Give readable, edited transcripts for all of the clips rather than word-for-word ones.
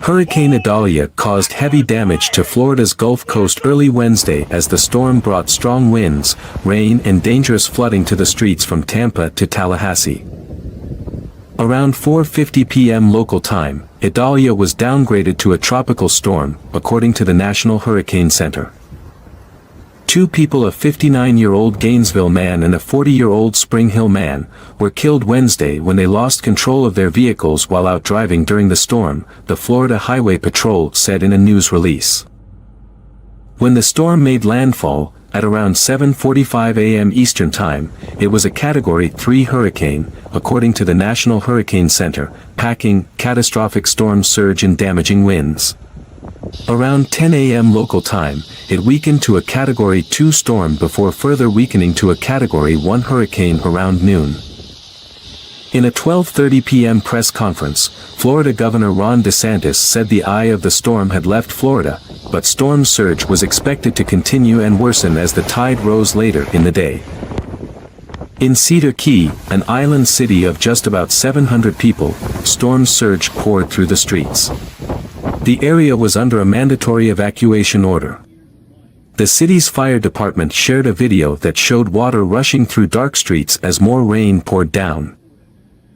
Hurricane Idalia caused heavy damage to Florida's Gulf Coast early Wednesday as the storm brought strong winds, rain and dangerous flooding to the streets from Tampa to Tallahassee. Around 4:50 p.m. local time, Idalia was downgraded to a tropical storm, according to the National Hurricane Center. Two people, a 59-year-old Gainesville man and a 40-year-old Spring Hill man, were killed Wednesday when they lost control of their vehicles while out driving during the storm, the Florida Highway Patrol said in a news release. When the storm made landfall, at around 7:45 a.m. Eastern Time, it was a Category 3 hurricane, according to the National Hurricane Center, packing catastrophic storm surge and damaging winds. Around 10 a.m. local time, it weakened to a Category 2 storm before further weakening to a Category 1 hurricane around noon. In a 12:30 p.m. press conference, Florida Governor Ron DeSantis said the eye of the storm had left Florida, but storm surge was expected to continue and worsen as the tide rose later in the day. In Siдар-Ki, an island city of just about 700 people, storm surge poured through the streets. The area was under a mandatory evacuation order. The city's fire department shared a video that showed water rushing through dark streets as more rain poured down.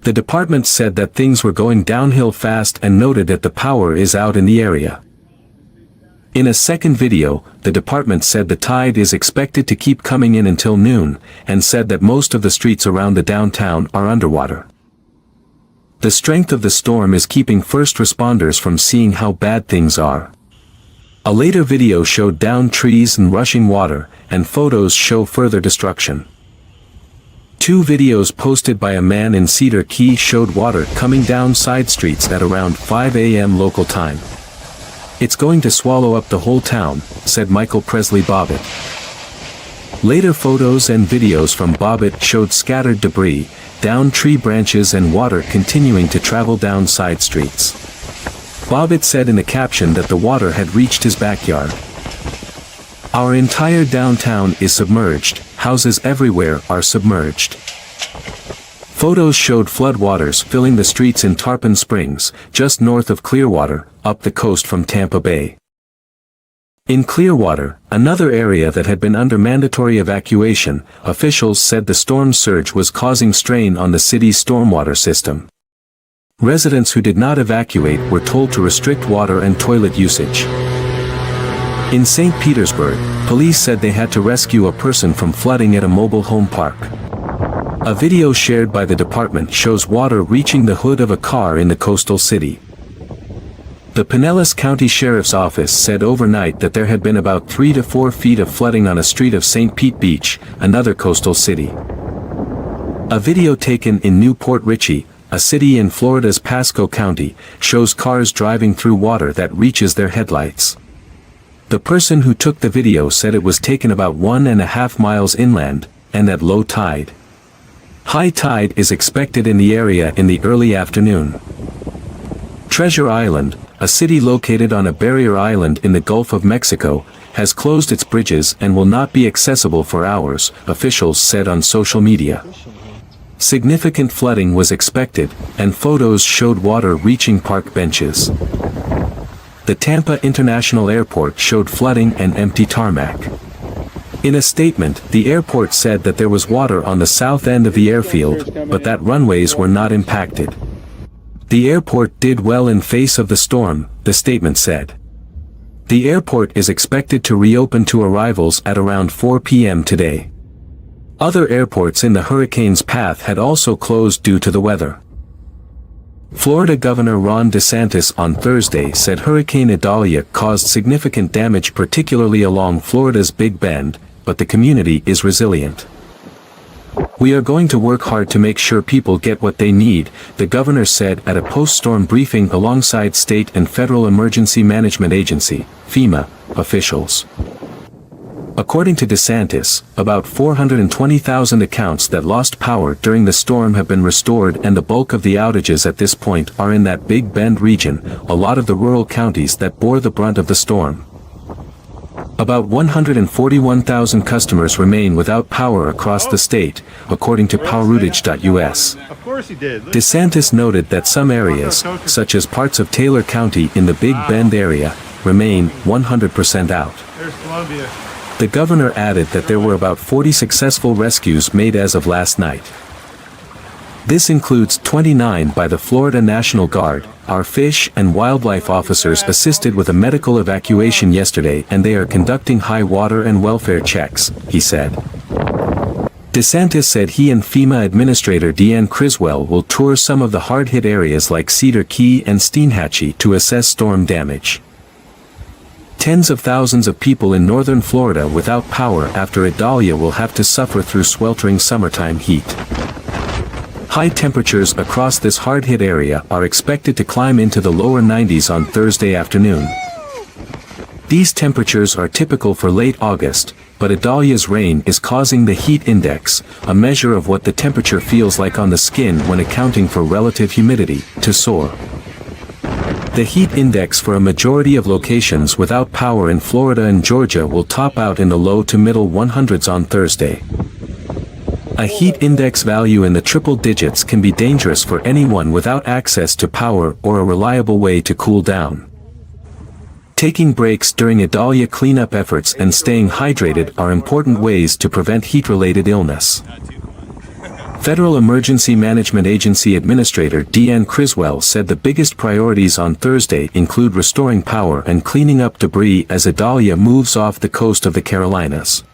The department said that things were going downhill fast and noted that the power is out in the area. In a second video, the department said the tide is expected to keep coming in until noon, and said that most of the streets around the downtown are underwater. The strength of the storm is keeping first responders from seeing how bad things are. A later video showed downed trees and rushing water, and photos show further destruction. Two videos posted by a man in Sидар-Ки showed water coming down side streets at around 5 a.m. local time. "It's going to swallow up the whole town," said Michael Presley Bobbitt. Later photos and videos from Bobbitt showed scattered debris, downed tree branches and water continuing to travel down side streets. Bobbitt said in a caption that the water had reached his backyard. "Our entire downtown is submerged, houses everywhere are submerged." Photos showed floodwaters filling the streets in Tarpon Springs, just north of Clearwater, up the coast from Tampa Bay. In Clearwater, another area that had been under mandatory evacuation, officials said the storm surge was causing strain on the city's stormwater system. Residents who did not evacuate were told to restrict water and toilet usage. In St. Petersburg, police said they had to rescue a person from flooding at a mobile home park. A video shared by the department shows water reaching the hood of a car in the coastal city. The Pinellas County Sheriff's Office said overnight that there had been about 3 to 4 feet of flooding on a street of St. Pete Beach, another coastal city. A video taken in Newport Richey, a city in Florida's Pasco County, shows cars driving through water that reaches their headlights. The person who took the video said it was taken about 1.5 miles inland, and at low tide. High tide is expected in the area in the early afternoon. Treasure Island, a city located on a barrier island in the Gulf of Mexico, has closed its bridges and will not be accessible for hours, officials said on social media. Significant flooding was expected, and photos showed water reaching park benches. The Tampa International Airport showed flooding and empty tarmac. In a statement, the airport said that there was water on the south end of the airfield, but that runways were not impacted. The airport did well in face of the storm, the statement said. The airport is expected to reopen to arrivals at around 4 p.m. today. Other airports in the hurricane's path had also closed due to the weather. Florida Governor Ron DeSantis on Thursday said Hurricane Idalia caused significant damage particularly along Florida's Big Bend, but the community is resilient. "We are going to work hard to make sure people get what they need," the governor said at a post-storm briefing alongside state and federal emergency management agency, FEMA, officials. According to DeSantis, about 420,000 accounts that lost power during the storm have been restored, and the bulk of the outages at this point are in that Big Bend region, a lot of the rural counties that bore the brunt of the storm. About 141,000 customers remain without power across the state, according to poweroutage.us. course he did. DeSantis noted that some areas, such as parts of Taylor County in the Big Bend area, remain 100% out. There's Columbia. The governor added that there were about 40 successful rescues made as of last night. This includes 29 by the Florida National Guard. Our fish and wildlife officers assisted with a medical evacuation yesterday and they are conducting high water and welfare checks, he said. DeSantis said he and FEMA Administrator Deanne Criswell will tour some of the hard-hit areas like Sida-Ki and Steinhatchee to assess storm damage. Tens of thousands of people in northern Florida without power after Idalия will have to suffer through sweltering summertime heat. High temperatures across this hard-hit area are expected to climb into the lower 90s on Thursday afternoon. These temperatures are typical for late August, but Idalia's rain is causing the heat index, a measure of what the temperature feels like on the skin when accounting for relative humidity, to soar. The heat index for a majority of locations without power in Florida and Georgia will top out in the low to middle 100s on Thursday. A heat index value in the triple digits can be dangerous for anyone without access to power or a reliable way to cool down. Taking breaks during Idalия cleanup efforts and staying hydrated are important ways to prevent heat-related illness. Federal Emergency Management Agency Administrator Deanne Criswell said the biggest priorities on Thursday include restoring power and cleaning up debris as Idalия moves off the coast of the Carolinas.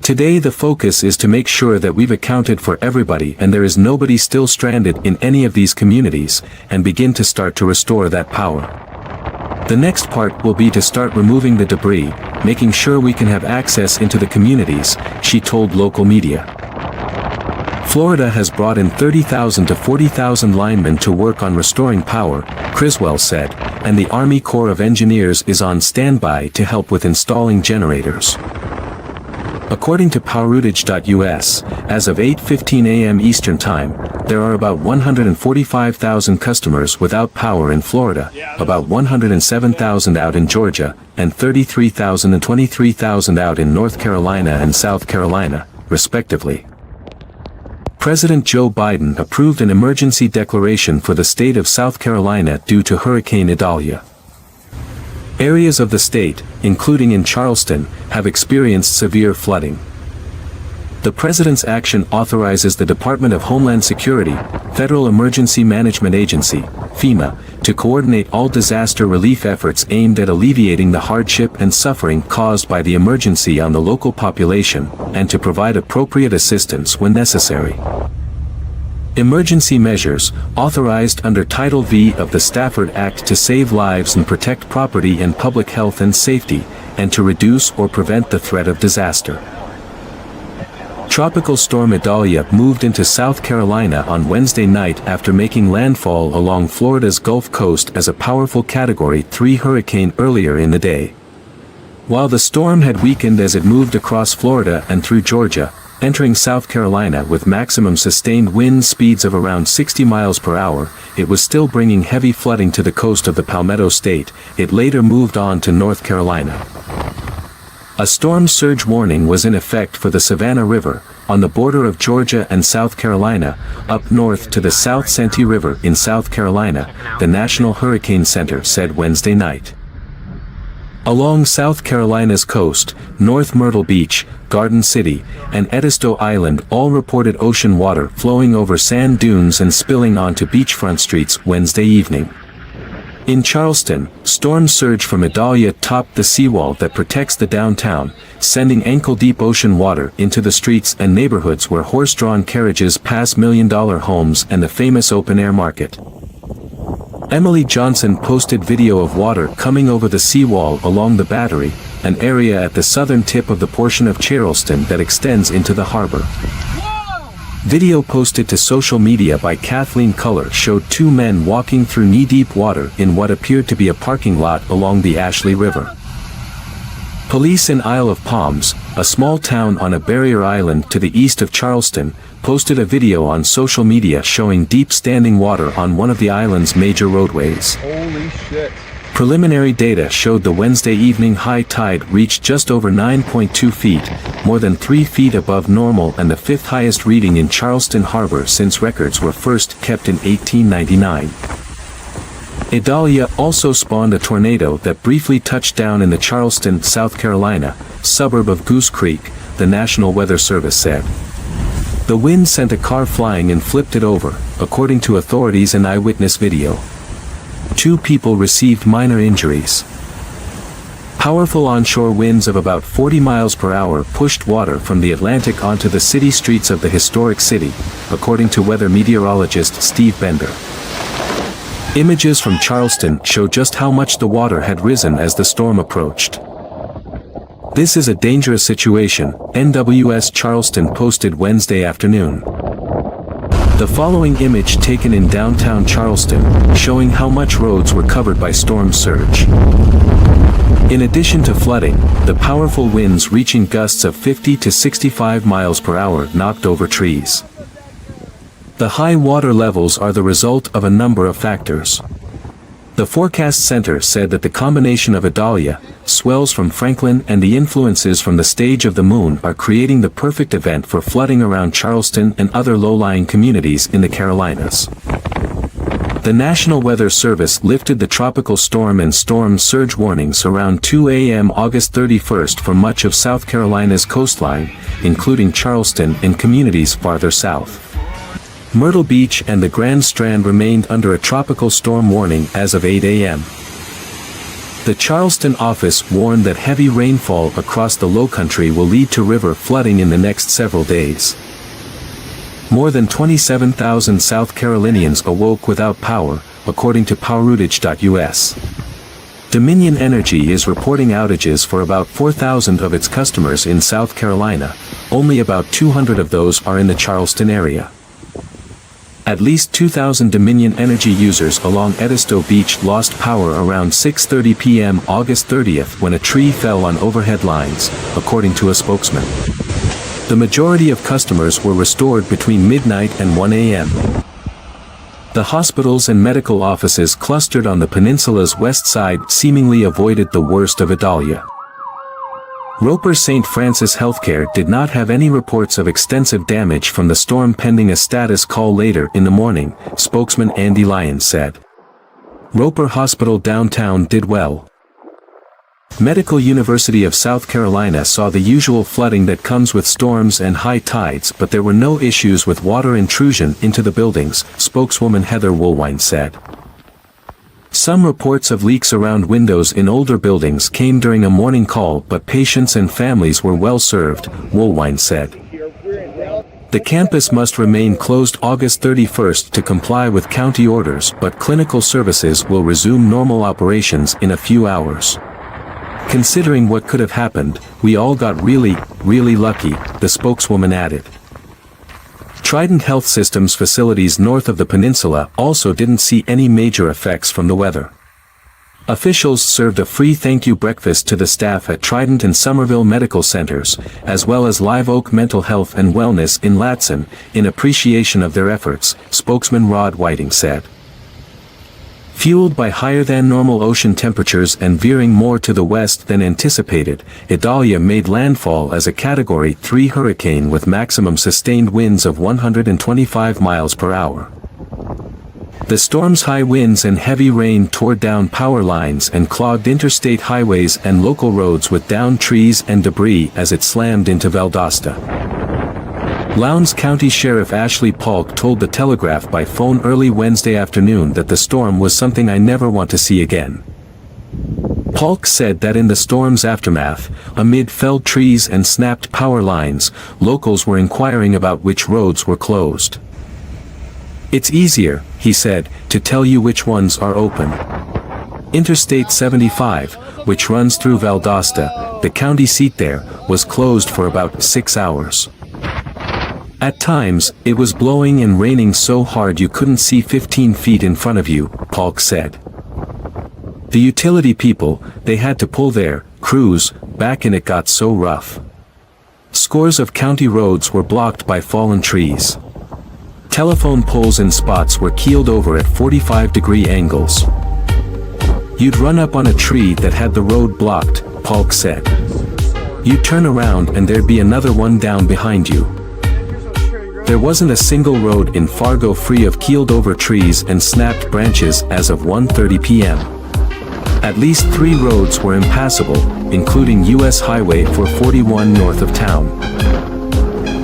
Today the focus is to make sure that we've accounted for everybody and there is nobody still stranded in any of these communities, and begin to start to restore that power. The next part will be to start removing the debris, making sure we can have access into the communities, she told local media. Florida has brought in 30,000 to 40,000 linemen to work on restoring power, Criswell said, and the Army Corps of Engineers is on standby to help with installing generators. According to poweroutage.us, as of 8:15 a.m. Eastern Time, there are about 145,000 customers without power in Florida, about 107,000 out in Georgia, and 33,000 and 23,000 out in North Carolina and South Carolina, respectively. President Joe Biden approved an emergency declaration for the state of South Carolina due to Hurricane Idalия. Areas of the state, including in Charleston, have experienced severe flooding. The president's action authorizes the Department of Homeland Security, Federal Emergency Management Agency, FEMA, to coordinate all disaster relief efforts aimed at alleviating the hardship and suffering caused by the emergency on the local population, and to provide appropriate assistance when necessary. Emergency measures, authorized under Title V of the Stafford Act to save lives and protect property and public health and safety, and to reduce or prevent the threat of disaster. Tropical storm Idalия moved into South Carolina on Wednesday night after making landfall along Florida's Gulf Coast as a powerful Category 3 hurricane earlier in the day. While the storm had weakened as it moved across Florida and through Georgia, entering South Carolina with maximum sustained wind speeds of around 60 miles per hour, it was still bringing heavy flooding to the coast of the Palmetto State. It later moved on to North Carolina. A storm surge warning was in effect for the Savannah River, on the border of Georgia and South Carolina, up north to the South Santee River in South Carolina, the National Hurricane Center said Wednesday night. Along South Carolina's coast, North Myrtle-Beach, Garden City, and Edisto Island all reported ocean water flowing over sand dunes and spilling onto beachfront streets Wednesday evening. In Charleston, storm surge from Idalия topped the seawall that protects the downtown, sending ankle-deep ocean water into the streets and neighborhoods where horse-drawn carriages pass million-dollar homes and the famous open-air market. Emily Johnson posted video of water coming over the seawall along the Battery, an area at the southern tip of the portion of Charleston that extends into the harbor. Video posted to social media by Kathleen Culler showed two men walking through knee-deep water in what appeared to be a parking lot along the Ashley River. Police in Isle of Palms, a small town on a barrier island to the east of Charleston, posted a video on social media showing deep standing water on one of the island's major roadways. Holy shit. Preliminary data showed the Wednesday evening high tide reached just over 9.2 feet, more than 3 feet above normal and the fifth highest reading in Charleston Harbor since records were first kept in 1899. Idalia also spawned a tornado that briefly touched down in the Charleston, South Carolina, suburb of Goose Creek, the National Weather Service said. The wind sent a car flying and flipped it over, according to authorities and eyewitness video. 2 people received minor injuries. Powerful onshore winds of about 40 miles per hour pushed water from the Atlantic onto the city streets of the historic city, according to weather meteorologist Steve Bender. Images from Charleston show just how much the water had risen as the storm approached. This is a dangerous situation, NWS Charleston posted Wednesday afternoon. The following image taken in downtown Charleston, showing how much roads were covered by storm surge. In addition to flooding, the powerful winds reaching gusts of 50 to 65 miles per hour knocked over trees. The high water levels are the result of a number of factors. The Forecast Center said that the combination of Idalia, swells from Franklin and the influences from the stage of the moon are creating the perfect event for flooding around Charleston and other low-lying communities in the Carolinas. The National Weather Service lifted the tropical storm and storm surge warnings around 2 a.m. August 31st for much of South Carolina's coastline, including Charleston and communities farther south. Myrtle-Beach and the Grand Strand remained under a tropical storm warning as of 8 a.m. The Charleston office warned that heavy rainfall across the Lowcountry will lead to river flooding in the next several days. More than 27,000 South Carolinians awoke without power, according to poweroutage.us. Dominion Energy is reporting outages for about 4,000 of its customers in South Carolina. Only about 200 of those are in the Charleston area. At least 2,000 Dominion Energy users along Edisto Beach lost power around 6:30 p.m. August 30th when a tree fell on overhead lines, according to a spokesman. The majority of customers were restored between midnight and 1 a.m. The hospitals and medical offices clustered on the peninsula's west side seemingly avoided the worst of Idalia. Roper St. Francis Healthcare did not have any reports of extensive damage from the storm pending a status call later in the morning, spokesman Andy Lyons said. Roper Hospital downtown did well. Medical University of South Carolina saw the usual flooding that comes with storms and high tides, but there were no issues with water intrusion into the buildings, spokeswoman Heather Woolwine said. Some reports of leaks around windows in older buildings came during a morning call, but patients and families were well served, Woolwine said. The campus must remain closed August 31st to comply with county orders, but clinical services will resume normal operations in a few hours. Considering what could have happened, we all got really lucky, the spokeswoman added. Trident Health System's facilities north of the peninsula also didn't see any major effects from the weather. Officials served a free thank you breakfast to the staff at Trident and Somerville medical centers, as well as Live Oak Mental Health and Wellness in Latson, in appreciation of their efforts, spokesman Rod Whiting said. Fueled by higher-than-normal ocean temperatures and veering more to the west than anticipated, Idalia made landfall as a Category 3 hurricane with maximum sustained winds of 125 miles per hour. The storm's high winds and heavy rain tore down power lines and clogged interstate highways and local roads with downed trees and debris as it slammed into Valdosta. Lowndes County Sheriff Ashley Polk told the Telegraph by phone early Wednesday afternoon that the storm was something I never want to see again. Polk said that in the storm's aftermath, amid felled trees and snapped power lines, locals were inquiring about which roads were closed. It's easier, he said, to tell you which ones are open. Interstate 75, which runs through Valdosta, the county seat there, was closed for about 6 hours. At times, it was blowing and raining so hard you couldn't see 15 feet in front of you, Polk said. The utility people, they had to pull their crews back and it got so rough. Scores of county roads were blocked by fallen trees. Telephone poles in spots were keeled over at 45-degree angles. You'd run up on a tree that had the road blocked, Polk said. You'd turn around and there'd be another one down behind you. There wasn't a single road in Fargo free of keeled-over trees and snapped branches as of 1:30 p.m. At least 3 roads were impassable, including U.S. Highway 441 north of town.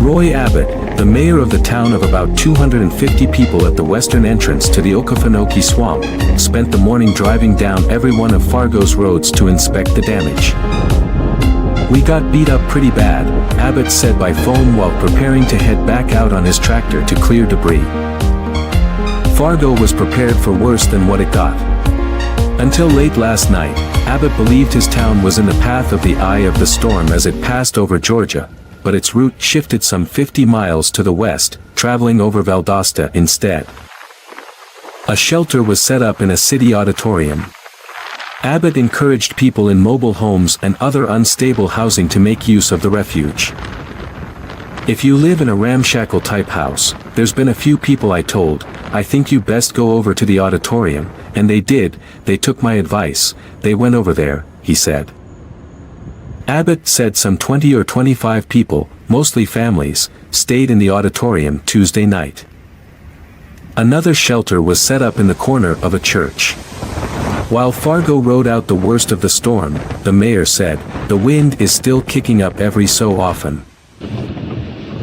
Roy Abbott, the mayor of the town of about 250 people at the western entrance to the Okefenokee Swamp, spent the morning driving down every one of Fargo's roads to inspect the damage. "We got beat up pretty bad," Abbott said by phone while preparing to head back out on his tractor to clear debris. Fargo was prepared for worse than what it got. Until late last night, Abbott believed his town was in the path of the eye of the storm as it passed over Georgia, but its route shifted some 50 miles to the west, traveling over Valdosta instead. A shelter was set up in a city auditorium. Abbott encouraged people in mobile homes and other unstable housing to make use of the refuge. "If you live in a ramshackle-type house, there's been a few people I told, I think you best go over to the auditorium, and they did, they took my advice, they went over there," he said. Abbott said some 20 or 25 people, mostly families, stayed in the auditorium Tuesday night. Another shelter was set up in the corner of a church. While Fargo rode out the worst of the storm, the mayor said, the wind is still kicking up every so often.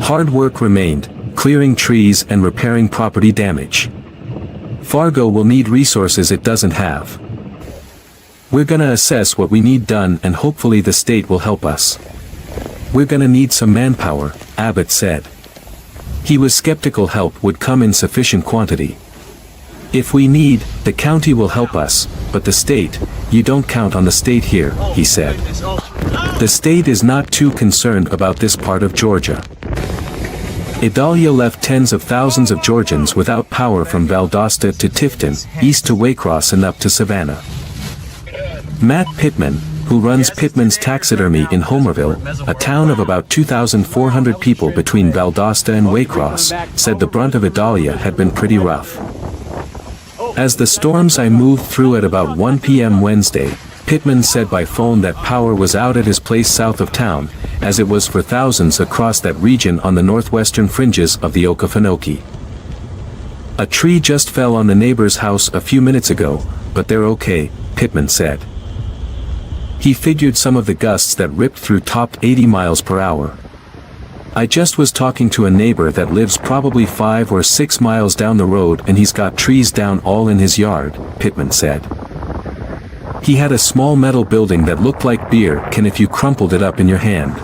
Hard work remained, clearing trees and repairing property damage. Fargo will need resources it doesn't have. "We're gonna assess what we need done and hopefully the state will help us. We're gonna need some manpower," Abbott said. He was skeptical help would come in sufficient quantity. "If we need, the county will help us, but the state, you don't count on the state here," he said. The state is not too concerned about this part of Georgia. Idalia left tens of thousands of Georgians without power from Valdosta to Tifton, east to Waycross and up to Savannah. Matt Pittman, who runs Pittman's Taxidermy in Homerville, a town of about 2,400 people between Valdosta and Waycross, said the brunt of Idalia had been pretty rough. "As the storms I moved through at about 1 p.m. Wednesday, Pittman said by phone that power was out at his place south of town, as it was for thousands across that region on the northwestern fringes of the Okefenokee. A tree just fell on the neighbor's house a few minutes ago, but they're okay," Pittman said. He figured some of the gusts that ripped through topped 80 miles per hour. "I just was talking to a neighbor that lives probably 5 or 6 miles down the road and he's got trees down all in his yard," Pittman said. He had a small metal building that looked like beer can if you crumpled it up in your hand.